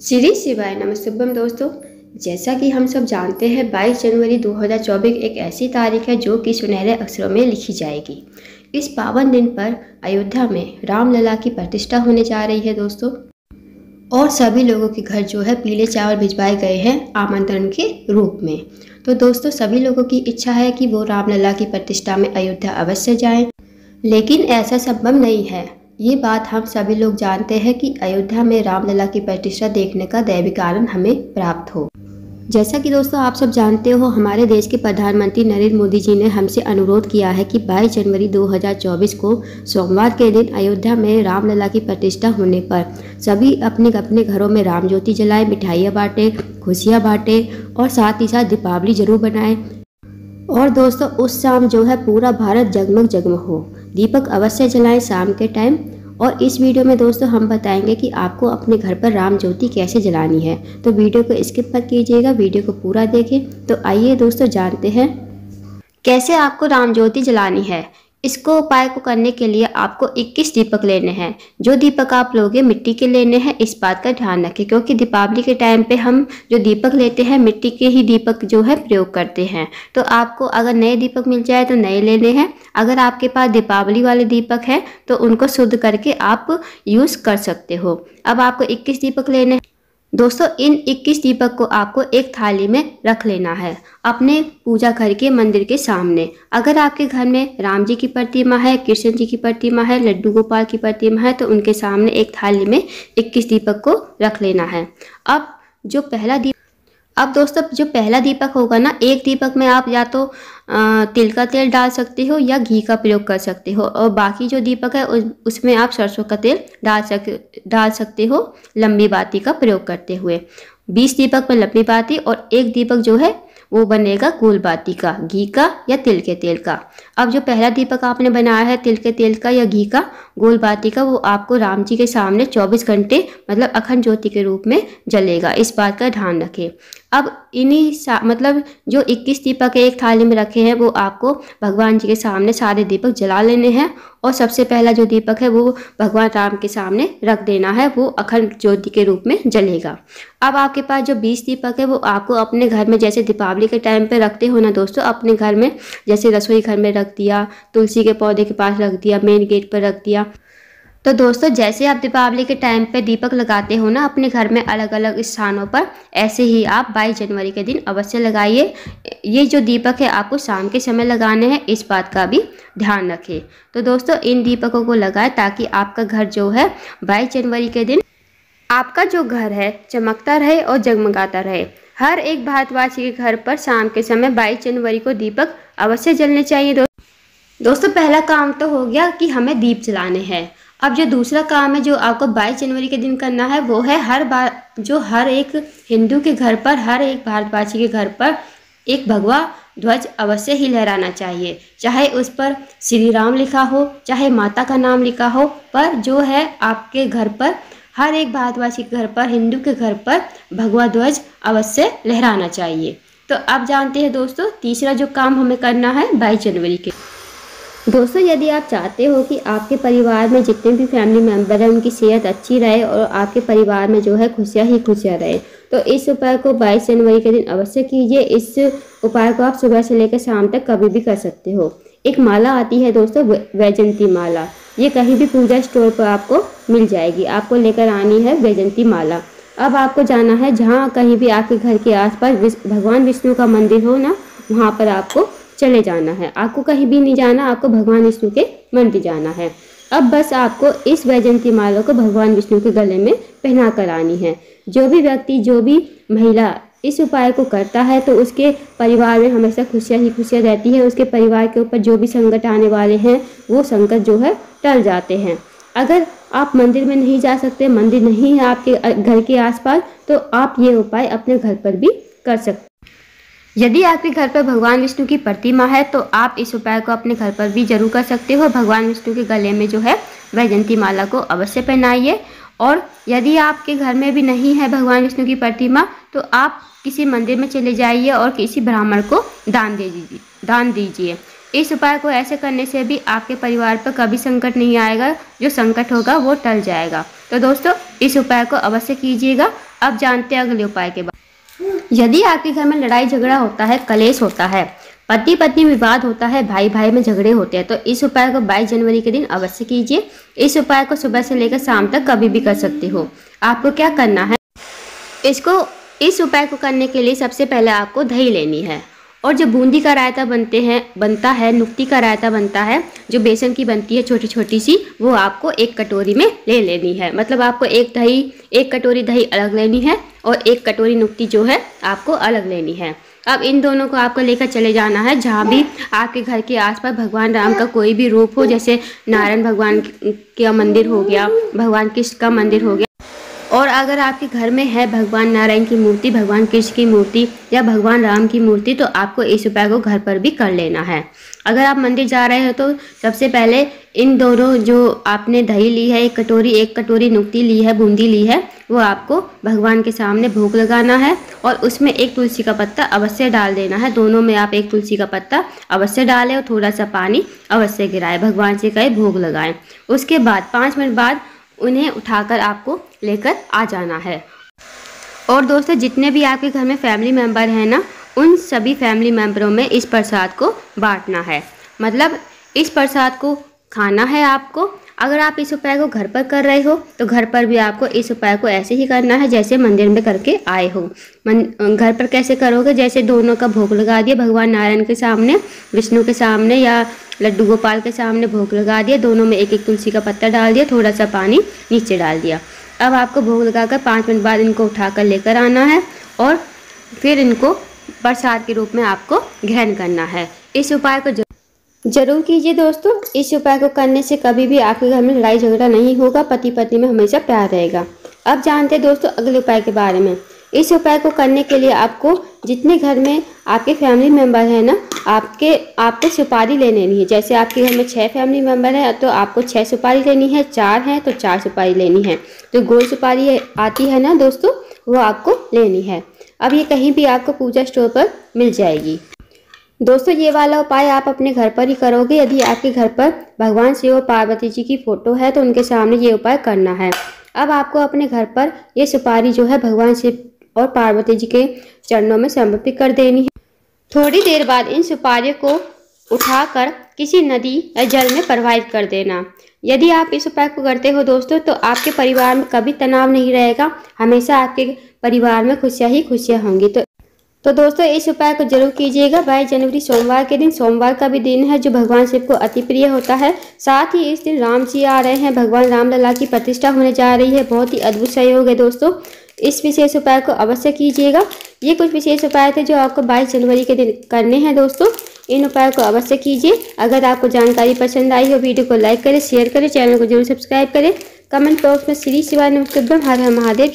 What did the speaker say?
श्री शिवाय नमस्तुभ्यम दोस्तों। जैसा कि हम सब जानते हैं 22 जनवरी 2024 एक ऐसी तारीख है जो कि सुनहरे अक्षरों में लिखी जाएगी। इस पावन दिन पर अयोध्या में रामलला की प्रतिष्ठा होने जा रही है दोस्तों, और सभी लोगों के घर जो है पीले चावल भिजवाए गए हैं आमंत्रण के रूप में। तो दोस्तों सभी लोगों की इच्छा है कि वो रामलला की प्रतिष्ठा में अयोध्या अवश्य जाएं, लेकिन ऐसा संभव नहीं है। ये बात हम सभी लोग जानते हैं कि अयोध्या में रामलला की प्रतिष्ठा देखने का दैविक आनंद हमें प्राप्त हो। जैसा कि दोस्तों आप सब जानते हो, हमारे देश के प्रधानमंत्री नरेंद्र मोदी जी ने हमसे अनुरोध किया है कि 22 जनवरी 2024 को सोमवार के दिन अयोध्या में रामलला की प्रतिष्ठा होने पर सभी अपने अपने घरों में राम ज्योति जलाएं, मिठाइयाँ बांटें, खुशियाँ बांटें और साथ ही साथ दीपावली जरूर बनाएं। और दोस्तों उस शाम जो है पूरा भारत जगमग जगमग हो। दीपक अवश्य जलाएं शाम के टाइम। और इस वीडियो में दोस्तों हम बताएंगे कि आपको अपने घर पर राम ज्योति कैसे जलानी है, तो वीडियो को स्किप मत कीजिएगा, वीडियो को पूरा देखें। तो आइए दोस्तों जानते हैं कैसे आपको राम ज्योति जलानी है। इसको उपाय को करने के लिए आपको 21 दीपक लेने हैं। जो दीपक आप लोगे मिट्टी के लेने हैं, इस बात का ध्यान रखें, क्योंकि दीपावली के टाइम पे हम जो दीपक लेते हैं मिट्टी के ही दीपक जो है प्रयोग करते हैं। तो आपको अगर नए दीपक मिल जाए तो नए लेने हैं। अगर आपके पास दीपावली वाले दीपक है तो उनको शुद्ध करके आप यूज़ कर सकते हो। अब आपको 21 दीपक लेने हैं दोस्तों। इन 21 दीपक को आपको एक थाली में रख लेना है अपने पूजा घर के मंदिर के सामने। अगर आपके घर में राम जी की प्रतिमा है, कृष्ण जी की प्रतिमा है, लड्डू गोपाल की प्रतिमा है, तो उनके सामने एक थाली में 21 दीपक को रख लेना है। अब दोस्तों जो पहला दीपक होगा ना, एक दीपक में आप या तो तिल का तेल डाल सकते हो या घी का प्रयोग कर सकते हो, और बाकी जो दीपक है उसमें आप सरसों का तेल डाल सकते हो लंबी बाती का प्रयोग करते हुए। 20 दीपक में लंबी बाती और एक दीपक जो है वो बनेगा गोल बाती का, घी का या तिल के तेल का। अब जो पहला दीपक आपने बनाया है तिल के तेल का या घी का, गोल बाती का, वो आपको राम जी के सामने 24 घंटे मतलब अखंड ज्योति के रूप में जलेगा। इस बात का ध्यान रखें। अब मतलब जो 21 दीपक एक थाली में रखे हैं वो आपको भगवान जी के सामने सारे दीपक जला लेने हैं, और सबसे पहला जो दीपक है वो भगवान राम के सामने रख देना है, वो अखंड ज्योति के रूप में जलेगा। अब आपके पास जो 20 दीपक है वो आपको अपने घर में जैसे दीपावली के टाइम पे रखते हो ना दोस्तों, अपने घर में जैसे रसोई घर में रख दिया, तुलसी के पौधे के पास रख दिया, मेन गेट पर रख दिया। तो दोस्तों जैसे आप दीपावली के टाइम पे दीपक लगाते हो ना अपने घर में अलग अलग स्थानों पर, ऐसे ही आप 22 जनवरी के दिन अवश्य लगाइए। ये जो दीपक है आपको शाम के समय लगाने हैं, इस बात का भी ध्यान रखें। तो दोस्तों इन दीपकों को लगाएं ताकि आपका घर जो है 22 जनवरी के दिन आपका जो घर है चमकता रहे और जगमगाता रहे। हर एक भारतवासी के घर पर शाम के समय 22 जनवरी को दीपक अवश्य जलने चाहिए। दोस्तों पहला काम तो हो गया कि हमें दीप जलाने हैं। अब जो दूसरा काम है जो आपको 22 जनवरी के दिन करना है वो है हर एक हिंदू के घर पर, हर एक भारतवासी के घर पर एक भगवा ध्वज अवश्य ही लहराना चाहिए। चाहे उस पर श्री राम लिखा हो, चाहे माता का नाम लिखा हो, पर जो है आपके घर पर, हर एक भारतवासी के घर पर, हिंदू के घर पर भगवा ध्वज अवश्य लहराना चाहिए। तो अब जानते हैं दोस्तों तीसरा जो काम हमें करना है 22 जनवरी के। दोस्तों यदि आप चाहते हो कि आपके परिवार में जितने भी फैमिली मेम्बर हैं उनकी सेहत अच्छी रहे और आपके परिवार में जो है खुशियाँ ही खुशियाँ रहे, तो इस उपाय को 22 जनवरी के दिन अवश्य कीजिए। इस उपाय को आप सुबह से लेकर शाम तक कभी भी कर सकते हो। एक माला आती है दोस्तों वैजयंती माला, ये कहीं भी पूजा स्टोर पर आपको मिल जाएगी। आपको लेकर आनी है वैजयंती माला। अब आपको जाना है जहाँ कहीं भी आपके घर के आसपास भगवान विष्णु का मंदिर हो ना, वहाँ पर आपको चले जाना है। आपको कहीं भी नहीं जाना, आपको भगवान विष्णु के मंदिर जाना है। अब बस आपको इस वैजयंती माला को भगवान विष्णु के गले में पहना कर आनी है। जो भी व्यक्ति, जो भी महिला इस उपाय को करता है तो उसके परिवार में हमेशा खुशियाँ ही खुशियाँ रहती हैं। उसके परिवार के ऊपर जो भी संकट आने वाले हैं वो संकट जो है टल जाते हैं। अगर आप मंदिर में नहीं जा सकते, मंदिर नहीं है आपके घर के आसपास, तो आप ये उपाय अपने घर पर भी कर सकते हैं। यदि आपके घर पर भगवान विष्णु की प्रतिमा है तो आप इस उपाय को अपने घर पर भी जरूर कर सकते हो। भगवान विष्णु के गले में जो है वैजयंती माला को अवश्य पहनाइए। और यदि आपके घर में भी नहीं है भगवान विष्णु की प्रतिमा तो आप किसी मंदिर में चले जाइए और किसी ब्राह्मण को दान दीजिए। इस उपाय को ऐसे करने से भी आपके परिवार पर कभी संकट नहीं आएगा, जो संकट होगा वो टल जाएगा। तो दोस्तों इस उपाय को अवश्य कीजिएगा। अब जानते हैं अगले उपाय के बाद। यदि आपके घर में लड़ाई झगड़ा होता है, कलेश होता है, पति पत्नी विवाद होता है, भाई भाई में झगड़े होते हैं, तो इस उपाय को 22 जनवरी के दिन अवश्य कीजिए। इस उपाय को सुबह से लेकर शाम तक कभी भी कर सकते हो। आपको क्या करना है, इस उपाय को करने के लिए सबसे पहले आपको दही लेनी है, और जो बूंदी का रायता बनता है, नुक्ती का रायता बनता है, जो बेसन की बनती है छोटी छोटी सी, वो आपको एक कटोरी में ले लेनी है। मतलब आपको एक कटोरी दही अलग लेनी है और एक कटोरी नुक्ती जो है आपको अलग लेनी है। अब इन दोनों को आपको लेकर चले जाना है जहाँ भी आपके घर के आसपास भगवान राम का कोई भी रूप हो, जैसे नारायण भगवान का मंदिर हो गया, भगवान कृष्ण का मंदिर हो गया, और अगर आपके घर में है भगवान नारायण की मूर्ति, भगवान कृष्ण की मूर्ति या भगवान राम की मूर्ति, तो आपको इस उपाय को घर पर भी कर लेना है। अगर आप मंदिर जा रहे हो तो सबसे पहले इन दोनों जो आपने दही ली है, एक कटोरी नुक्ती ली है, बूंदी ली है, वो आपको भगवान के सामने भोग लगाना है और उसमें एक तुलसी का पत्ता अवश्य डाल देना है। दोनों में आप एक तुलसी का पत्ता अवश्य डालें और थोड़ा सा पानी अवश्य गिराएं, भगवान से कहे भोग लगाएं। उसके बाद 5 मिनट बाद उन्हें उठाकर आपको लेकर आ जाना है। और दोस्तों जितने भी आपके घर में फैमिली मेम्बर हैं ना, उन सभी फैमिली मेम्बरों में इस प्रसाद को बांटना है। मतलब इस प्रसाद को खाना है आपको। अगर आप इस उपाय को घर पर कर रहे हो तो घर पर भी आपको इस उपाय को ऐसे ही करना है जैसे मंदिर में करके आए हो। घर पर कैसे करोगे, जैसे दोनों का भोग लगा दिया भगवान नारायण के सामने, विष्णु के सामने या लड्डू गोपाल के सामने भोग लगा दिया, दोनों में एक एक तुलसी का पत्ता डाल दिया, थोड़ा सा पानी नीचे डाल दिया। अब आपको भोग लगाकर 5 मिनट बाद इनको उठाकर लेकर आना है और फिर इनको प्रसाद के रूप में आपको ग्रहण करना है। इस उपाय को जरूर कीजिए दोस्तों। इस उपाय को करने से कभी भी आपके घर में लड़ाई झगड़ा नहीं होगा, पति पत्नी में हमेशा प्यार रहेगा। अब जानते हैं दोस्तों अगले उपाय के बारे में। इस उपाय को करने के लिए आपको जितने घर में आपके फैमिली मेम्बर हैं ना, आपको सुपारी ले लेनी है। जैसे आपके घर में 6 फैमिली मेम्बर हैं तो आपको 6 सुपारी लेनी है, 4 हैं तो 4 सुपारी लेनी है। तो गोल सुपारी आती है ना दोस्तों, वो आपको लेनी है। अब ये कहीं भी आपको पूजा स्टोर पर मिल जाएगी। दोस्तों ये वाला उपाय आप अपने घर पर ही करोगे। यदि आपके घर पर भगवान शिव और पार्वती जी की फोटो है तो उनके सामने ये उपाय करना है। अब आपको अपने घर पर ये सुपारी जो है भगवान शिव और पार्वती जी के चरणों में समर्पित कर देनी है। थोड़ी देर बाद इन सुपारियों को उठाकर किसी नदी या जल में प्रवाहित कर देना। यदि आप इस उपाय को करते हो दोस्तों तो आपके परिवार में कभी तनाव नहीं रहेगा, हमेशा आपके परिवार में खुशियाँ ही खुशियाँ होंगी। तो दोस्तों इस उपाय को जरूर कीजिएगा। 22 जनवरी सोमवार के दिन, सोमवार का भी दिन है जो भगवान शिव को अति प्रिय होता है। साथ ही इस दिन राम जी आ रहे हैं, भगवान राम लला की प्रतिष्ठा होने जा रही है। बहुत ही अद्भुत सहयोग है दोस्तों। इस विशेष उपाय को अवश्य कीजिएगा। ये कुछ विशेष उपाय थे जो आपको 22 जनवरी के दिन करने हैं दोस्तों। इन उपायों को अवश्य कीजिए। अगर आपको जानकारी पसंद आई हो, वीडियो को लाइक करें, शेयर करें, चैनल को जरूर सब्सक्राइब करें। कमेंट बॉक्स में श्री शिवाय नमस्तुभ्यम हर हर महादेव